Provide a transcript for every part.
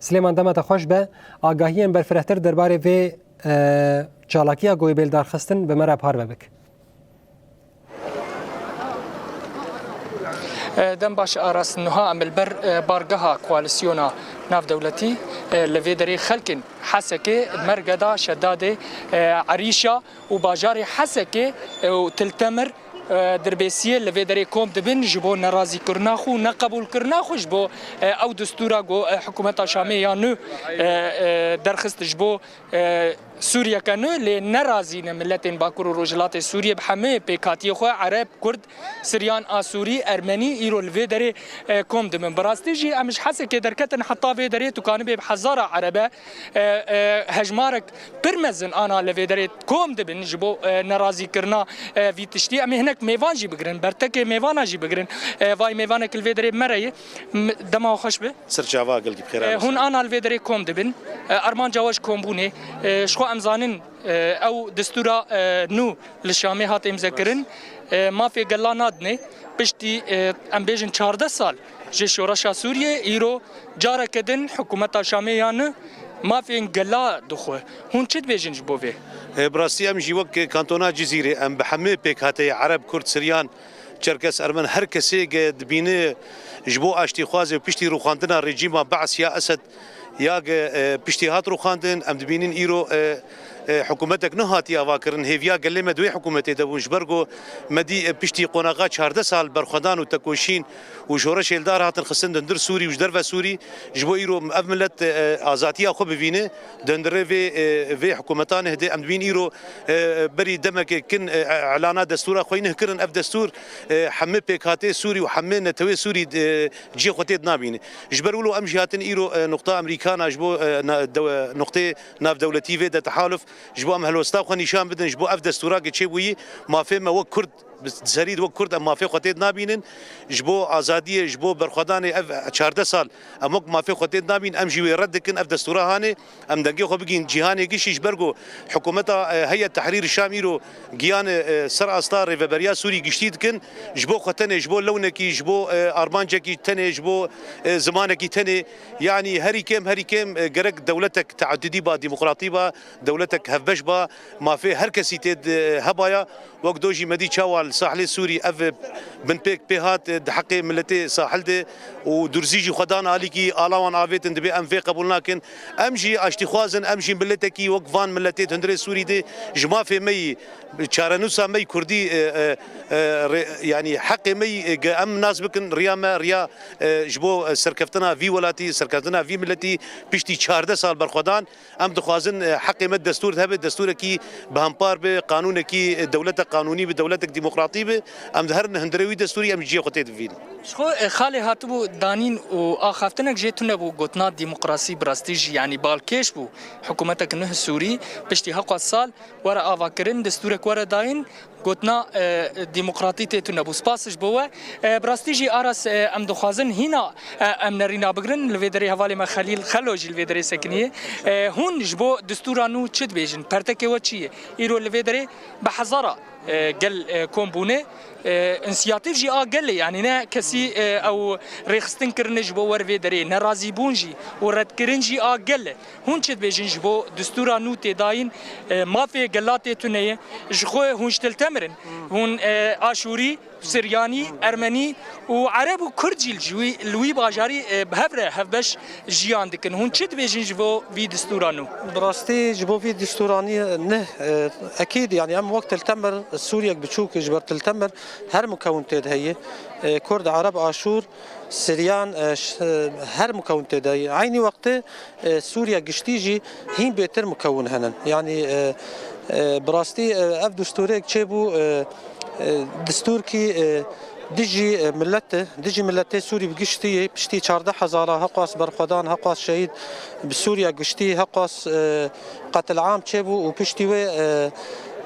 سلیمان دمت خوش به آگاهی برفرهتر درباره و چالاکی‌ها گوی بیلدار خستن به مرا پار بک. دم باش آراس نها عمل بر بارگاه کوالسیونا ناف دولتی لویدری خلکن حسکه مرگدا شداد عریشا و باجار حسکه و تلتمر دربیسیه لویدری کوم دبن جبو نرازی کرنا خو نقبول کرنا خوش بو او دستورا گو حکومت شامی یا نو درخست جبو سوريا كانوا اللي نرازين ملتين باكور ورجلات سوريا بحمي بكاتي خو عرب كرد سريان اسوري ارمني ايرو الفيدري كوم دمن براستيجي امش حسه كدركتن حتى فيدري تكان بحزاره عربه هجمارك برمزن انا الفيدري كوم دبن جبو نرازي كرنا في تشتي ام هناك ميفانجي بقرن برتك ميفاناجي بقرن فاي ميفانك الفيدري مري دما خشبه سرجاوا قلبي بخير هون انا الفيدري كوم دبن ارمان جواج كومبوني شخو امزانن او دستورا نو للشامي هات مذكرن ما في قلانادني بشتي ام بيجن 14 سال جي شورشا سوريا ايرو جارا كدن حكومتا شاميان ما في قلا دخوه هون چت بيجن جبوفي براسي ام جيوك كانتونا جزيره ام بحمي بيك هاتي عرب كرد سريان چركس ارمن هر كسي دبينه جبو اشتي خوازه بشتي روخاندنا ريجيما بعث يا اسد يا بشتيهات روخاندن ام دبينين ايرو حكومتك نهاتي اواكرن هيفيا قال لي مدوي حكومتي دبوش برغو مدي بشتي قناغا 14 سال برخدان وتكوشين وجورش الدار هات الخسن دندر سوري وجدرفا سوري جبو ايرو ملت ازاتيا خو بفينه دندر في حكومتان هدي ام دبين ايرو بري دمك كن اعلانات دستور خوينه كرن اف دستور حمي بيكاتي سوري وحمي نتوي سوري جي خوتي نابين جبرولو ام جهاتن ايرو نقطه امريكان جبو نقطه ناف دولتي في تحالف جبو ام هلوستا خو نشان بدن جبو اف دستورا كتشي ما فهم و كرد زريد وكرد اما في خطيت نابين جبو ازاديه جبو برخداني اف 14 سال امك ما في خطيت نابين ام جوي ردكن اف دستورا هاني ام دنگي خو بگين جهاني گيش برغو حكومتا هيئه تحرير الشاميرو گيان سر استار ريفبريا سوري گشتيدكن جبو خطنه جبو لونكي جبو ارمانجكي تنه جبو زمانكي تنه يعني هري كيم گرك دولتك تعددي با ديمقراطي با دولتك هفبش با ما في هر كسي تد هبايا وقدوجي مدي تشاوال الساحل السوري اف بن بيك بيهات حقي ملتي ساحل دي ودرزيجي خدان عليكي الاوان افيت اندبي ام في قبولناكن امجي اشتخوازن امجي ملتكي وقفان ملتي هندري سوري دي جما في مي تشارنوسا مي كردي يعني حقي مي ام ناس بكن رياما ريا جبو سركفتنا في ولاتي سركفتنا في ملتي بيشتي 14 سال برخدان ام دخوازن حقي مد دستور ذهب دستور كي بهمبار بقانون كي دولتك قانوني بدولتك ديمقراطيه ام ظهرن هندروي دستوري ام جي قطيت فين شو خالي هاتبو دانين واخافتنك جيتنا بو قطنا ديمقراطي براستيج يعني بالكيش بو حكومتك نه سوري بشتي حق السال ورا افاكرين دستورك ورا داين قطنا ديمقراطيته تنا بو سباسش بو براستيجي ارس ام دخازن هنا ام نرينا بغرن الفيدري حوالي ما خليل خلوج الفيدري سكنيه هون جبو دستورانو تشد بيجن برتكي وتشي ايرو الفيدري بحزره قال كومبوني انسياتيف جي قال يعني نا كسي او ريخستن كرنج بو ور فيدري نرازي بونجي ورد كرنجي قال هون تشد بيجن جبو دستورا نو تداين ما في قلاتي تنيه جخو هون تلتمرن هون اشوري سرياني ارمني وعرب وكردي الجوي لوي باجاري بهفره هفبش جيان دكن هون تشد بيجن جبو في دستورانو براستي جبو في دستوراني نه اكيد يعني ام وقت التمر سوريا بتشوك جبرت التمر هر مكون تد هي كرد عرب اشور سريان هر مكون تد هي عيني وقت سوريا قشتيجي هين بيتر مكون هنن يعني براستي اف دستورك تشبو دستور كي دجي ملته سوري بقشتي بشتي 14,000 هقاس برخدان هقاس شهيد بسوريا قشتي هقاس قتل عام تشبو وبشتي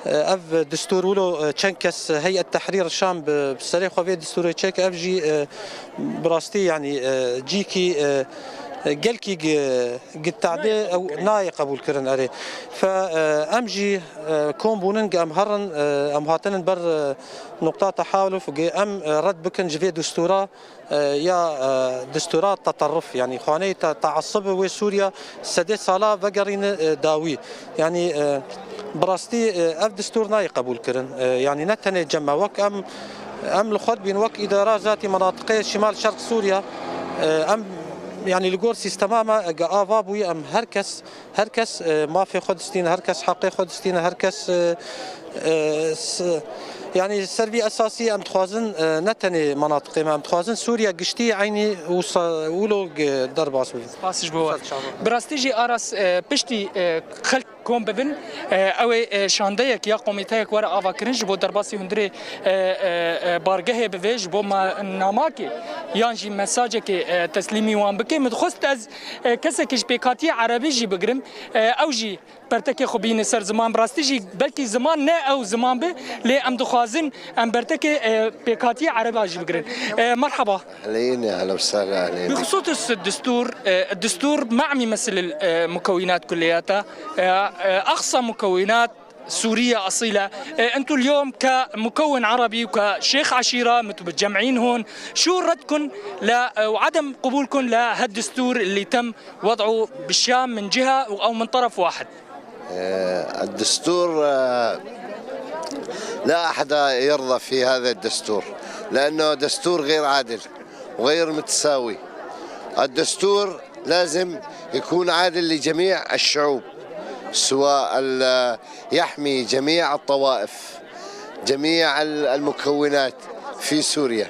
اف دستور ولو تشنكس هيئه تحرير الشام بسريخ في دستور تشيك اف جي براستي يعني جيكي gelkî gittadê ew nayê qebûl kirin erê em jî kombûnin em herin em hatinin ber نقطة تحالف ام رد بكن جفي دستورا يا دستورات تطرف يعني خانه تعصب وسوريا سدي صالا وقرين داوي يعني براستي اف دستور ناي قبول كرن يعني نتني جمع وك ام لخد بين وك اداره ذاتي مناطقيه شمال شرق سوريا ام يعني الجور سيستما ما افابوي ام هركس ما في خدستين هركس حقي خدستين هركس يعني سربي اساسي ام تخوازن نتني مناطق ما ام تخوازن سوريا قشتي عيني ولو درباس باسش بو براستيجي اراس بشتي خلق كوم ببن او شانديك يا قوميتك ورا افاكرنج بو درباسي هندري بارگه بويج بو ما ناماكي يانجي مساجك تسليمي وان بكي مدخست از كسكش بكاتي عربي جي بگرم اوجي برتكي خبين سر زمان براستيجي بلكي زمان نه او زمان به لي ام دخوازن ام برتكي بكاتي عربي جي بگرن مرحبا علينا اهلا وسهلا علينا. بخصوص الدستور معمي مثل المكونات كلياتها اقصى مكونات سورية أصيلة. أنتم اليوم كمكون عربي وكشيخ عشيرة متجمعين هون، شو ردكم وعدم قبولكم لهالدستور اللي تم وضعه بالشام من جهة أو من طرف واحد؟ الدستور لا أحد يرضى في هذا الدستور لأنه دستور غير عادل وغير متساوي. الدستور لازم يكون عادل لجميع الشعوب، سواء يحمي جميع الطوائف جميع المكونات في سوريا.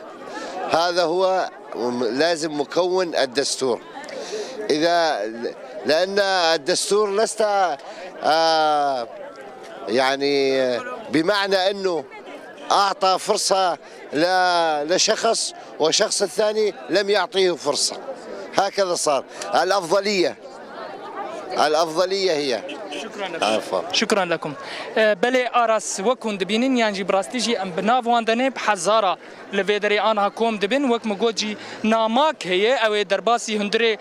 هذا هو لازم مكون الدستور. لأن الدستور لست يعني بمعنى أنه أعطى فرصة لشخص وشخص الثاني لم يعطيه فرصة، هكذا صار. الأفضلية هي. شكرا لكم. بلي أراس وكون دبينين يعني براستيجي أم بنافوان دني بحزارة لفيدري أنا كوم دبين وك مجوجي ناماك هي أو درباسي هندري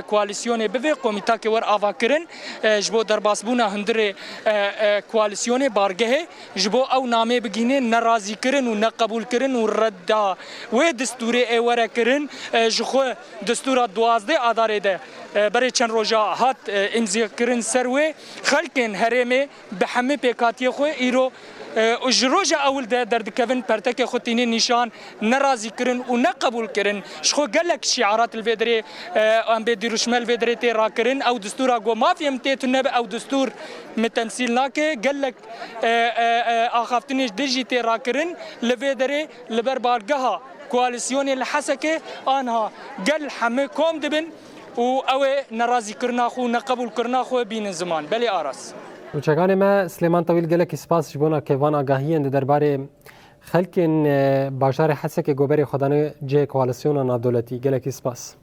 كواليسيوني بفي قوميتاكي ور أفاكرن جبو درباس بونا هندري كواليسيوني بارجه جبو أو نامي بجينين نرازي كرن ونقبول كرن وردا ودستوري ورا كرن جخو دستور دوازده آداره ده برای چند روزا هات امضا کردن سروی خلکن هرمه به همه پیکاتی خو ایرو اجروجا اول ده درد کفن پرتک خودینی نشان نرازی کردن و نقبول کردن شخو گلک شعارات الفدری ام بدیروشمل الفدری تی را کردن او دستور گو مافیم تی تنب او دستور متمثیل ناکه گلک آخافتنیش دیجی تی را کردن الفدری لبر بارگها کواليسيوني الحسكه انها قل حمي كوم دبن و نرازي كرنا خو نقبول كرنا خو بين زمان بلي ارس وچگان ما سليمان طويل گلك سپاس جبونا كيفان آگاهيان درباره خلق باشار حسك گوبر خدانه جه کواليسيون نادولتي گلك سپاس.